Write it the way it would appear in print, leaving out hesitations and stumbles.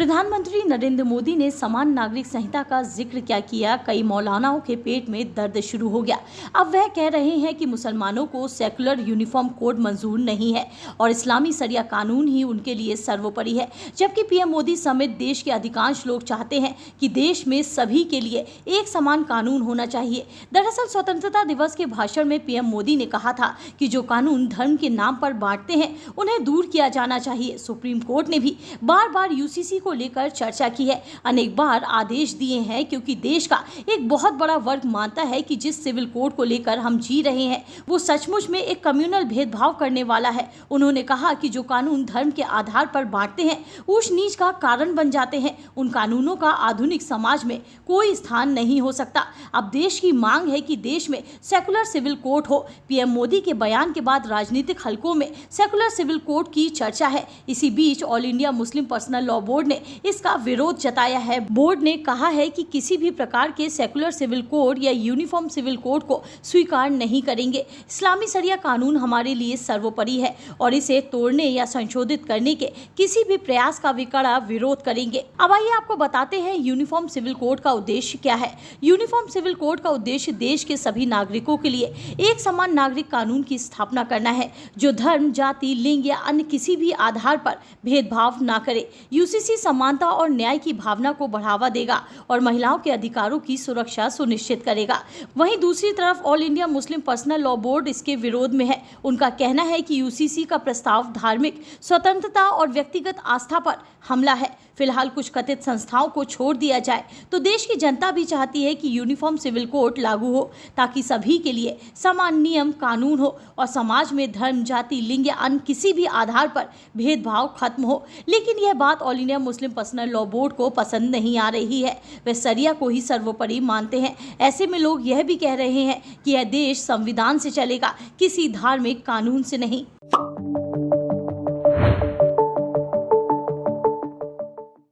प्रधानमंत्री नरेंद्र मोदी ने समान नागरिक संहिता का जिक्र क्या किया, कई मौलानाओं के पेट में दर्द शुरू हो गया। अब वह कह रहे हैं कि मुसलमानों को सेकुलर यूनिफॉर्म कोड मंजूर नहीं है और इस्लामी शरिया कानून ही उनके लिए सर्वोपरि है। जबकि पीएम मोदी समेत देश के अधिकांश लोग चाहते हैं कि देश में सभी के लिए एक समान कानून होना चाहिए। दरअसल स्वतंत्रता दिवस के भाषण में पीएम मोदी ने कहा था कि जो कानून धर्म के नाम पर बांटते हैं उन्हें दूर किया जाना चाहिए। सुप्रीम कोर्ट ने भी बार बार यूसीसी को लेकर चर्चा की है, अनेक बार आदेश दिए हैं, क्योंकि देश का एक बहुत बड़ा वर्ग मानता है कि जिस सिविल कोड को लेकर हम जी रहे हैं वो सचमुच में एक कम्युनल भेदभाव करने वाला है। उन्होंने कहा कि जो कानून धर्म के आधार पर बांटते हैं, ऊंच नीच का कारण बन जाते हैं, उन कानूनों का आधुनिक समाज में कोई स्थान नहीं हो सकता। अब देश की मांग है कि देश में सेकुलर सिविल कोड हो। पीएम मोदी के बयान के बाद राजनीतिक हलकों में सेकुलर सिविल कोड की चर्चा है। इसी बीच All India Muslim Personal Law Board ने इसका विरोध जताया है। बोर्ड ने कहा है कि किसी भी प्रकार के सेकुलर सिविल कोड या यूनिफॉर्म सिविल कोड को स्वीकार नहीं करेंगे। इस्लामी शरिया कानून हमारे लिए सर्वोपरि है और इसे तोड़ने या संशोधित करने के किसी भी प्रयास का भी कड़ा विरोध करेंगे। अब आइए आपको बताते हैं यूनिफॉर्म सिविल कोड का उद्देश्य क्या है। यूनिफॉर्म सिविल कोड का उद्देश्य देश के सभी नागरिकों के लिए एक समान नागरिक कानून की स्थापना करना है, जो धर्म, जाति, लिंग या अन्य किसी भी आधार पर भेदभाव न करे। यूसीसी समानता और न्याय की भावना को बढ़ावा देगा और महिलाओं के अधिकारों की सुरक्षा सुनिश्चित करेगा। वहीं दूसरी तरफ all India Muslim Personal Law board इसके विरोध में है। उनका कहना है कि यूसीसी का प्रस्ताव धार्मिक स्वतंत्रता और व्यक्तिगत आस्था पर हमला है। फिलहाल कुछ कथित संस्थाओं को छोड़ दिया जाए तो देश की जनता भी चाहती है कि यूनिफॉर्म सिविल कोड लागू हो, ताकि सभी के लिए समान नियम कानून हो और समाज में धर्म, जाति, लिंग या अन्य किसी भी आधार पर भेदभाव खत्म हो। लेकिन यह बात all India Muslim Personal Law board को पसंद नहीं आ रही है। वे शरिया को ही सर्वोपरि मानते हैं। ऐसे में लोग यह भी कह रहे हैं कि यह देश संविधान से चलेगा, किसी धार्मिक कानून से नहीं।